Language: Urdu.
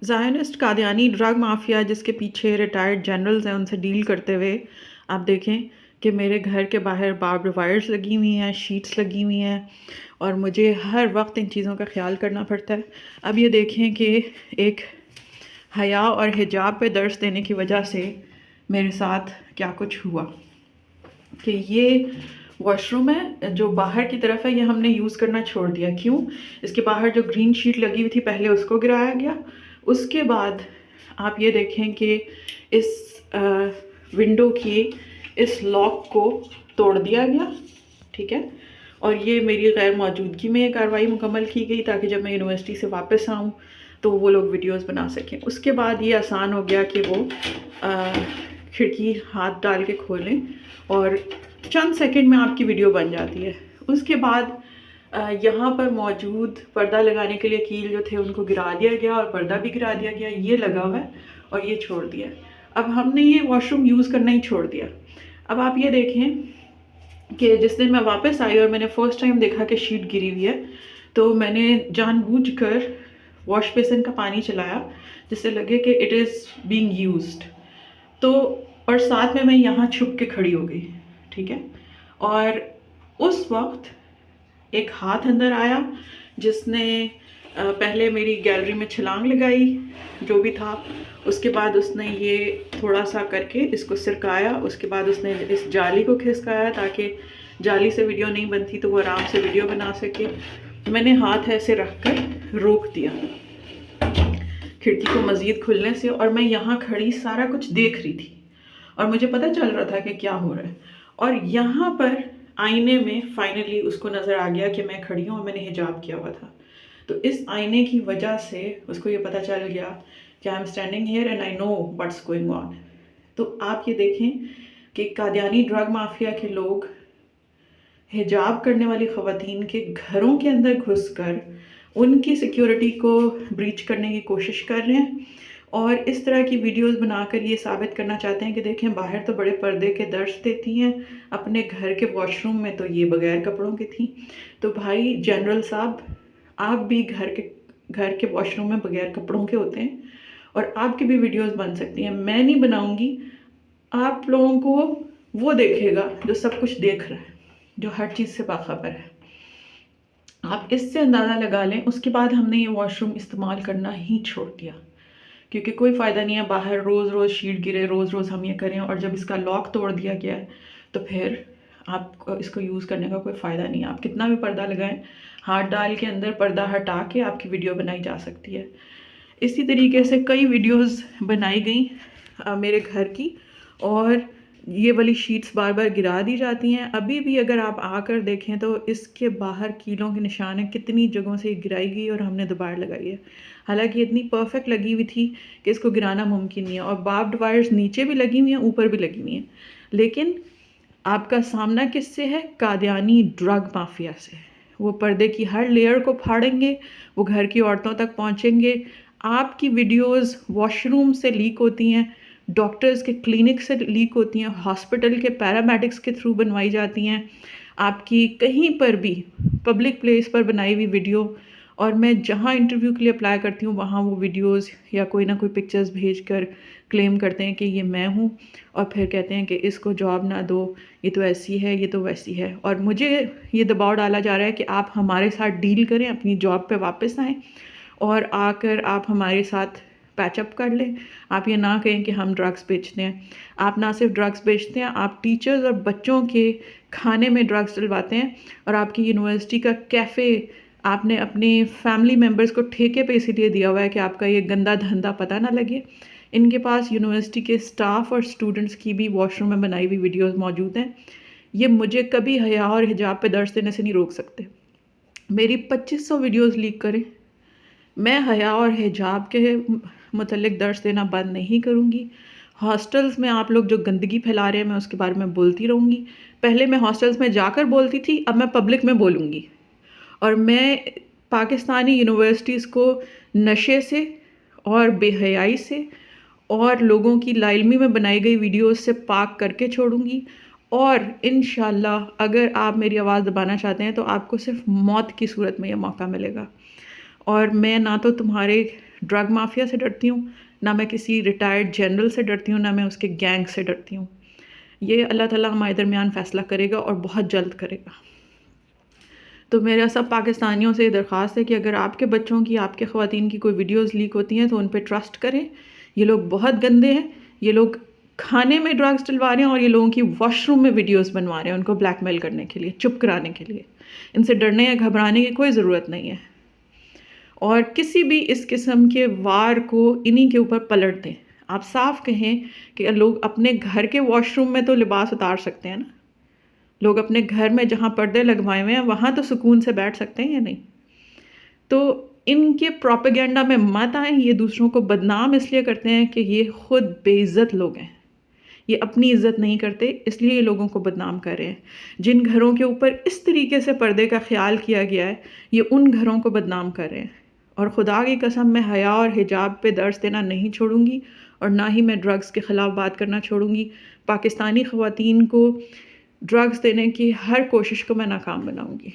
زائنسٹ قادیانی ڈرگ مافیا جس کے پیچھے ریٹائرڈ جنرلز ہیں ان سے ڈیل کرتے ہوئے آپ دیکھیں کہ میرے گھر کے باہر باربڈ وائرز لگی ہوئی ہیں، شیٹس لگی ہوئی ہیں، اور مجھے ہر وقت ان چیزوں کا خیال کرنا پڑتا ہے۔ اب یہ دیکھیں کہ ایک حیا اور حجاب پہ درس دینے کی وجہ سے میرے ساتھ کیا کچھ ہوا کہ یہ واش روم ہے جو باہر کی طرف ہے، یہ ہم نے یوز کرنا چھوڑ دیا۔ کیوں؟ اس کے باہر جو گرین شیٹ لگی ہوئی تھی پہلے اس کو گرایا گیا، اس کے بعد آپ یہ دیکھیں کہ اس ونڈو کی اس لاک کو توڑ دیا گیا، ٹھیک ہے، اور یہ میری غیر موجودگی میں یہ کارروائی مکمل کی گئی تاکہ جب میں یونیورسٹی سے واپس آؤں تو وہ لوگ ویڈیوز بنا سکیں۔ اس کے بعد یہ آسان ہو گیا کہ وہ کھڑکی ہاتھ ڈال کے کھولیں اور چند سیکنڈ میں آپ کی ویڈیو بن جاتی ہے۔ اس کے بعد یہاں پر موجود پردہ لگانے کے لیے کیل جو تھے ان کو گرا دیا گیا اور پردہ بھی گرا دیا گیا، یہ لگا ہوا ہے اور یہ چھوڑ دیا۔ اب ہم نے یہ واش روم یوز کرنا ہی چھوڑ دیا۔ اب آپ یہ دیکھیں کہ جس دن میں واپس آئی اور میں نے فرسٹ ٹائم دیکھا کہ شیٹ گری ہوئی ہے تو میں نے جان بوجھ کر واش بیسن کا پانی چلایا جس سے لگے کہ اٹ از بینگ یوزڈ، تو اور ساتھ میں یہاں چھپ کے کھڑی ہو گئی، ٹھیک ہے، اور اس وقت ایک ہاتھ اندر آیا جس نے پہلے میری گیلری میں چھلانگ لگائی جو بھی تھا، اس کے بعد اس نے یہ تھوڑا سا کر کے اس کو سرکایا، اس کے بعد اس نے اس جالی کو کھسکایا تاکہ جالی سے ویڈیو نہیں بنتی تو وہ آرام سے ویڈیو بنا سکے۔ میں نے ہاتھ ایسے رکھ کر روک دیا کھڑکی کو مزید کھلنے سے، اور میں یہاں کھڑی سارا کچھ دیکھ رہی تھی اور مجھے پتہ چل رہا تھا کہ کیا ہو رہا ہے، اور یہاں پر آئینے میں فائنلی اس کو نظر آ گیا کہ میں کھڑی ہوں اور میں نے حجاب کیا ہوا تھا، تو اس آئینے کی وجہ سے اس کو یہ پتہ چل گیا کہ I am standing here and I know what's going on. تو آپ یہ دیکھیں کہ قادیانی ڈرگ مافیا کے لوگ حجاب کرنے والی خواتین کے گھروں کے اندر گھس کر ان کی سیکیورٹی کو بریچ کرنے کی کوشش کر رہے ہیں، اور اس طرح کی ویڈیوز بنا کر یہ ثابت کرنا چاہتے ہیں کہ دیکھیں باہر تو بڑے پردے کے درس دیتی ہیں، اپنے گھر کے واش روم میں تو یہ بغیر کپڑوں کی تھیں۔ تو بھائی جنرل صاحب، آپ بھی گھر کے واش روم میں بغیر کپڑوں کے ہوتے ہیں اور آپ کی بھی ویڈیوز بن سکتی ہیں۔ میں نہیں بناؤں گی، آپ لوگوں کو وہ دیکھے گا جو سب کچھ دیکھ رہا ہے، جو ہر چیز سے باخبر ہے۔ آپ اس سے اندازہ لگا لیں۔ اس کے بعد ہم نے یہ واش روم استعمال کرنا ہی چھوڑ دیا کیونکہ کوئی فائدہ نہیں ہے باہر روز روز شیٹ گرے، روز روز ہم یہ کریں، اور جب اس کا لاک توڑ دیا گیا ہے تو پھر آپ کو اس کو یوز کرنے کا کوئی فائدہ نہیں ہے۔ آپ کتنا بھی پردہ لگائیں، ہاتھ ڈال کے اندر پردہ ہٹا کے آپ کی ویڈیو بنائی جا سکتی ہے۔ اسی طریقے سے کئی ویڈیوز بنائی گئیں میرے گھر کی، اور یہ والی شیٹس بار بار گرا دی جاتی ہیں۔ ابھی بھی اگر آپ آ کر دیکھیں تو اس کے باہر کیلوں کے نشان ہیں، کتنی جگہوں سے یہ گرائی گئی اور ہم نے دوبارہ لگائی ہے، حالانکہ اتنی پرفیکٹ لگی ہوئی تھی کہ اس کو گرانا ممکن نہیں ہے، اور باربڈ وائرز نیچے بھی لگی ہوئی ہیں، اوپر بھی لگی ہوئی ہیں، لیکن آپ کا سامنا کس سے ہے؟ قادیانی ڈرگ مافیا سے۔ وہ پردے کی ہر لیئر کو پھاڑیں گے، وہ گھر کی عورتوں تک پہنچیں گے۔ آپ کی ویڈیوز واش روم سے لیک ہوتی ہیں، ڈاکٹرز کے کلینک سے لیک ہوتی ہیں، ہاسپٹل کے پیرامیڈکس کے تھرو بنوائی جاتی ہیں، آپ کی کہیں پر بھی پبلک پلیس پر بنائی ہوئی ویڈیو، اور میں جہاں انٹرویو کے لیے اپلائی کرتی ہوں وہاں وہ ویڈیوز یا کوئی نہ کوئی پکچرز بھیج کر کلیم کرتے ہیں کہ یہ میں ہوں، اور پھر کہتے ہیں کہ اس کو جاب نہ دو، یہ تو ایسی ہے، یہ تو ویسی ہے، اور مجھے یہ دباؤ ڈالا جا رہا ہے کہ آپ ہمارے ساتھ ڈیل کریں، اپنی جاب پہ واپس آئیں اور آ کر آپ ہمارے ساتھ پیچ اپ کر لیں۔ آپ یہ نہ کہیں کہ ہم ڈرگس بیچتے ہیں۔ آپ نہ صرف ڈرگس بیچتے ہیں، آپ ٹیچرز اور بچوں کے کھانے میں ڈرگس ڈلواتے ہیں، اور آپ کی یونیورسٹی کا کیفے آپ نے اپنے فیملی ممبرز کو ٹھیکے پہ اسی لیے دیا ہوا ہے کہ آپ کا یہ گندا دھندا پتہ نہ لگے۔ ان کے پاس یونیورسٹی کے سٹاف اور سٹوڈنٹس کی بھی واش روم میں بنائی ہوئی ویڈیوز موجود ہیں۔ یہ مجھے کبھی حیا اور حجاب پہ درس دینے سے نہیں روک سکتے۔ میری 2500 ویڈیوز لیک کریں، میں حیا اور حجاب کے متعلق درس دینا بند نہیں کروں گی۔ ہاسٹلز میں آپ لوگ جو گندگی پھیلا رہے ہیں میں اس کے بارے میں بولتی رہوں گی۔ پہلے میں ہاسٹلز میں جا کر بولتی تھی، اب میں پبلک میں بولوں گی، اور میں پاکستانی یونیورسٹیز کو نشے سے اور بے حیائی سے اور لوگوں کی لا علمی میں بنائی گئی ویڈیوز سے پاک کر کے چھوڑوں گی، اور انشاءاللہ اگر آپ میری آواز دبانا چاہتے ہیں تو آپ کو صرف موت کی صورت میں یہ موقع ملے گا، اور میں نہ تو تمہارے ڈرگ مافیا سے ڈرتی ہوں، نہ میں کسی ریٹائرڈ جنرل سے ڈرتی ہوں، نہ میں اس کے گینگ سے ڈرتی ہوں۔ یہ اللہ تعالیٰ ہمارے درمیان فیصلہ کرے گا اور بہت جلد کرے گا۔ تو میرا سب پاکستانیوں سے یہ درخواست ہے کہ اگر آپ کے بچوں کی، آپ کے خواتین کی کوئی ویڈیوز لیک ہوتی ہیں تو ان پہ ٹرسٹ کریں۔ یہ لوگ بہت گندے ہیں، یہ لوگ کھانے میں ڈرگز ڈلوا رہے ہیں اور یہ لوگوں کی واش روم میں ویڈیوز بنوا رہے ہیں ان کو بلیک میل کرنے کے لیے، چپ کرانے کے لیے۔ ان سے ڈرنے یا گھبرانے کی کوئی ضرورت نہیں ہے، اور کسی بھی اس قسم کے وار کو انہی کے اوپر پلٹ دیں۔ آپ صاف کہیں کہ لوگ اپنے گھر کے واش روم میں تو لباس اتار سکتے ہیں نا، لوگ اپنے گھر میں جہاں پردے لگوائے ہوئے ہیں وہاں تو سکون سے بیٹھ سکتے ہیں یا نہیں؟ تو ان کے پروپیگنڈا میں مت آئیں۔ یہ دوسروں کو بدنام اس لیے کرتے ہیں کہ یہ خود بے عزت لوگ ہیں، یہ اپنی عزت نہیں کرتے، اس لیے یہ لوگوں کو بدنام کر رہے ہیں۔ جن گھروں کے اوپر اس طریقے سے پردے کا خیال کیا گیا ہے، یہ ان گھروں کو بدنام کر رہے ہیں۔ اور خدا کی قسم میں حیا اور حجاب پہ درس دینا نہیں چھوڑوں گی، اور نہ ہی میں ڈرگز کے خلاف بات کرنا چھوڑوں گی۔ پاکستانی خواتین کو ڈرگز دینے کی ہر کوشش کو میں ناکام بناؤں گی۔